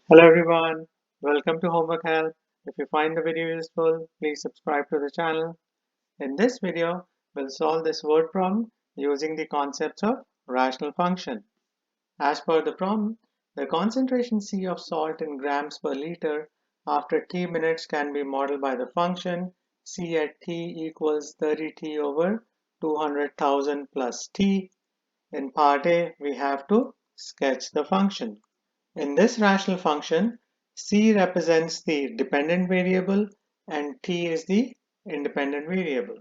Hello everyone, welcome to Homework Help. If you find the video useful, please subscribe to the channel. In this video, we'll solve this word problem using the concepts of rational function. As per the problem, the concentration C of salt in grams per liter after t minutes can be modeled by the function C at t equals 30t over 200,000 plus t. In part A, we have to sketch the function. In this rational function, C represents the dependent variable and t is the independent variable.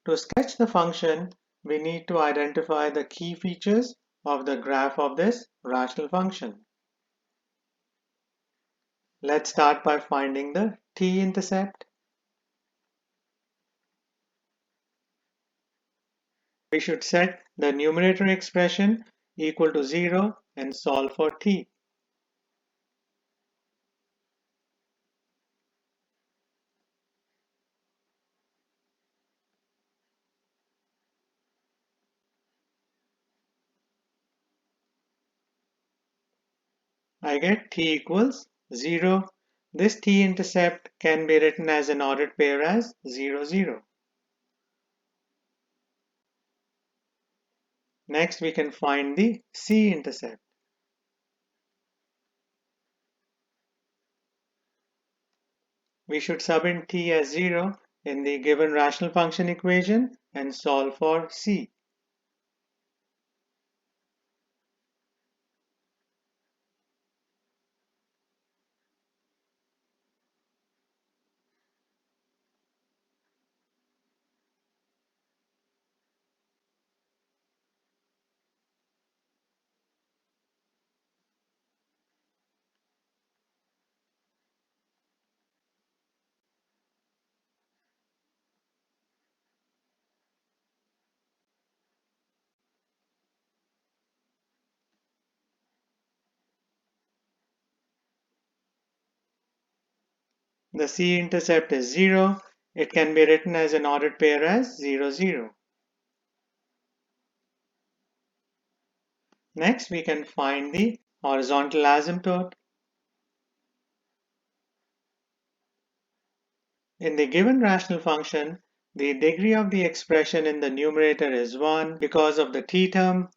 To sketch the function, we need to identify the key features of the graph of this rational function. Let's start by finding the t-intercept. We should set the numerator expression equal to 0 and solve for t. I get t equals 0. This t-intercept can be written as an ordered pair as 0, 0. Next, we can find the c-intercept. We should sub in t as 0 in the given rational function equation and solve for c. The c-intercept is 0. It can be written as an ordered pair as 0, 0. Next, we can find the horizontal asymptote. In the given rational function, the degree of the expression in the numerator is 1 because of the t term.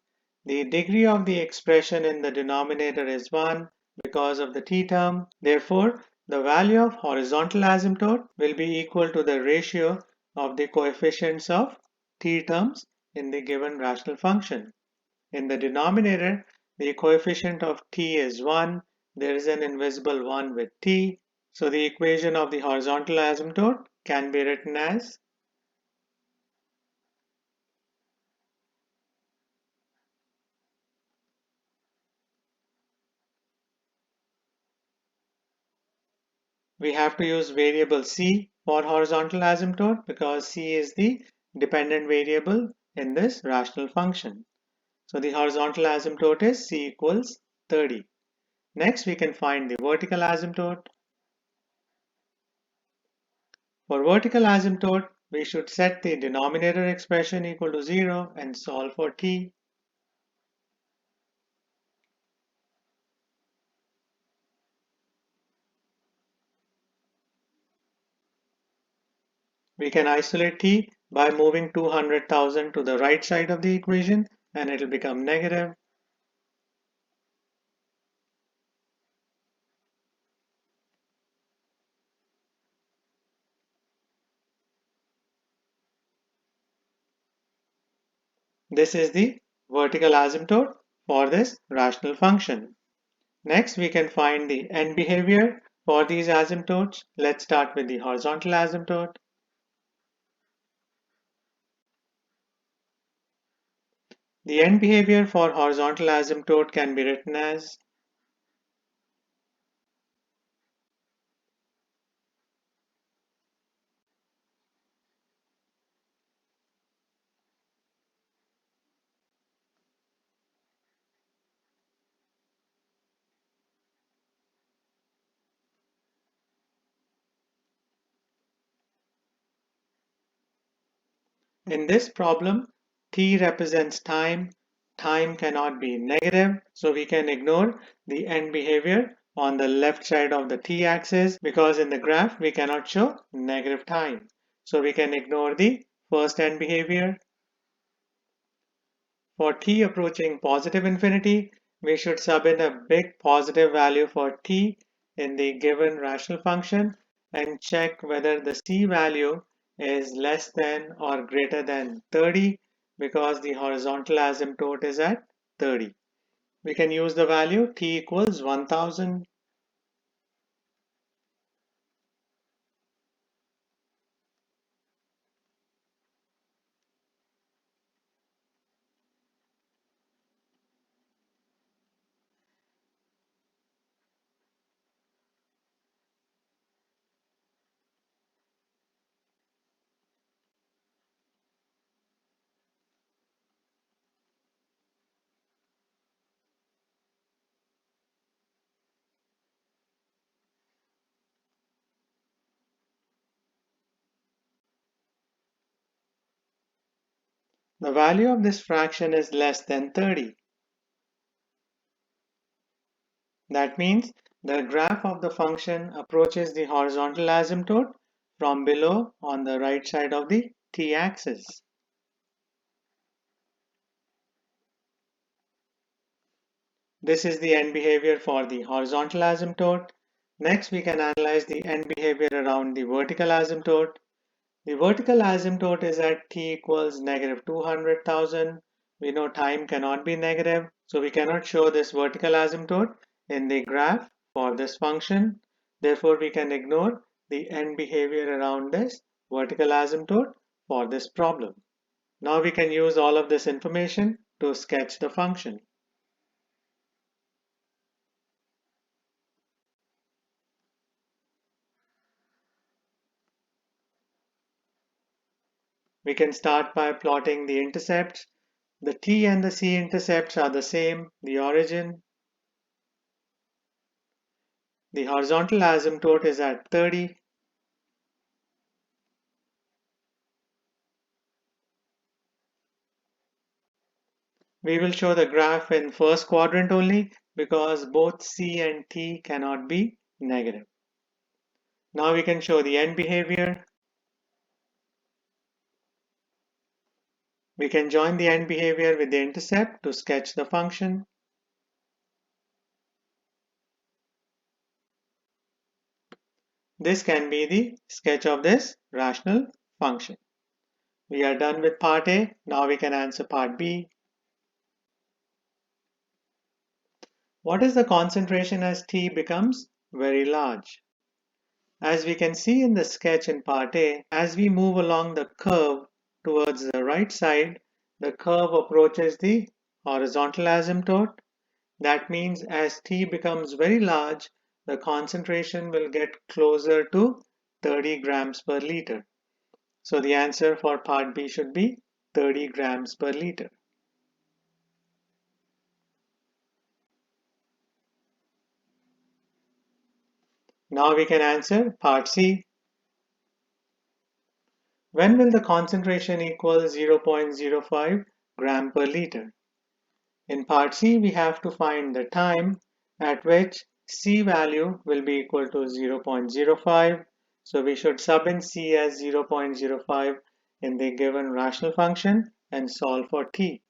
The degree of the expression in the denominator is 1 because of the t term. Therefore, the value of horizontal asymptote will be equal to the ratio of the coefficients of t terms in the given rational function. In the denominator, the coefficient of t is 1. There is an invisible 1 with t. So the equation of the horizontal asymptote can be written as we have to use variable c for horizontal asymptote because c is the dependent variable in this rational function. So the horizontal asymptote is c equals 30. Next, we can find the vertical asymptote. For vertical asymptote, we should set the denominator expression equal to 0 and solve for t. We can isolate t by moving 200,000 to the right side of the equation and it will become negative. This is the vertical asymptote for this rational function. Next, we can find the end behavior for these asymptotes. Let's start with the horizontal asymptote. The end behavior for horizontal asymptote can be written as in this problem, t represents time. Time cannot be negative, so we can ignore the end behavior on the left side of the t-axis because in the graph we cannot show negative time. So we can ignore the first end behavior. For t approaching positive infinity, we should sub in a big positive value for t in the given rational function and check whether the c value is less than or greater than 30 because the horizontal asymptote is at 30. We can use the value t equals 1000. The value of this fraction is less than 30. That means the graph of the function approaches the horizontal asymptote from below on the right side of the t-axis. This is the end behavior for the horizontal asymptote. Next, we can analyze the end behavior around the vertical asymptote. The vertical asymptote is at t equals negative 200,000. We know time cannot be negative, so we cannot show this vertical asymptote in the graph for this function. Therefore, we can ignore the end behavior around this vertical asymptote for this problem. Now we can use all of this information to sketch the function. We can start by plotting the intercepts. The t and the c intercepts are the same, the origin. The horizontal asymptote is at 30. We will show the graph in first quadrant only because both c and t cannot be negative. Now we can show the end behavior. We can join the end behavior with the intercept to sketch the function. This can be the sketch of this rational function. We are done with part A. Now we can answer part B. What is the concentration as t becomes very large? As we can see in the sketch in part A, as we move along the curve towards the right side, the curve approaches the horizontal asymptote. That means as t becomes very large, the concentration will get closer to 30 grams per liter. So the answer for part B should be 30 grams per liter. Now we can answer part C. When will the concentration equal 0.05 gram per liter? In part C, we have to find the time at which C value will be equal to 0.05. So we should sub in C as 0.05 in the given rational function and solve for T.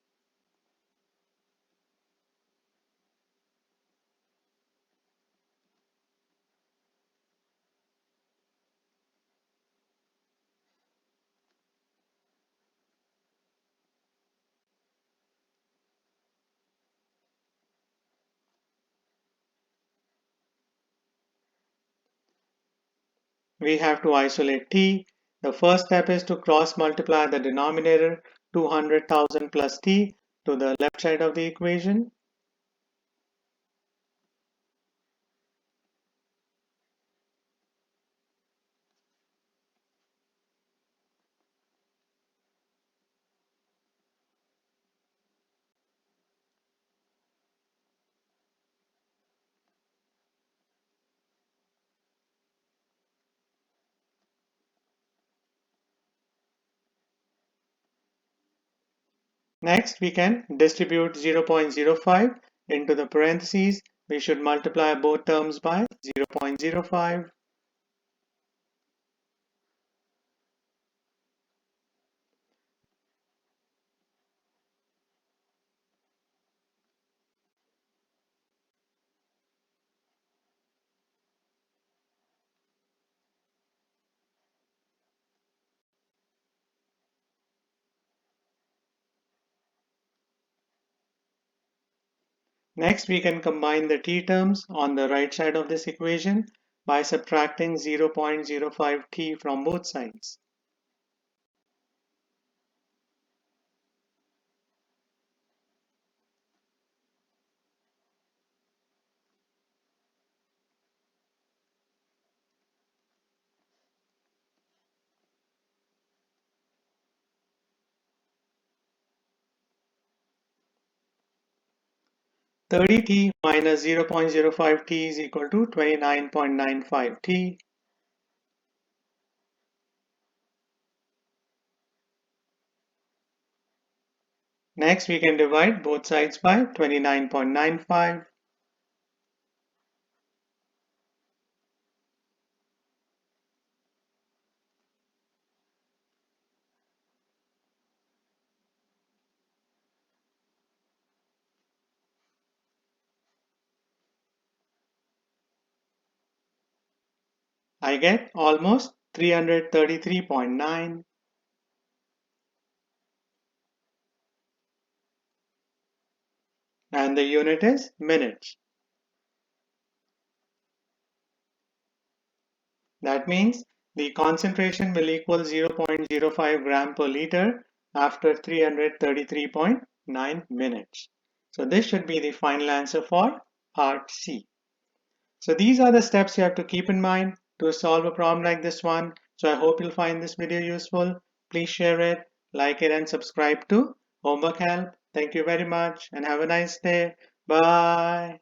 We have to isolate T. The first step is to cross multiply the denominator 200,000 plus T to the left side of the equation. Next, we can distribute 0.05 into the parentheses we should multiply both terms by 0.05. Next, we can combine the t terms on the right side of this equation by subtracting 0.05t from both sides. Thirty t minus 0.05t is equal to 29.95t. Next, we can divide both sides by 29.95. I get almost 333.9, and the unit is minutes. That means the concentration will equal 0.05 gram per liter after 333.9 minutes. So this should be the final answer for part C. So these are the steps you have to keep in mind to solve a problem like this one. So I hope you'll find this video useful. Please share it, like it, and subscribe to Homework Help. Thank you very much and have a nice day. Bye.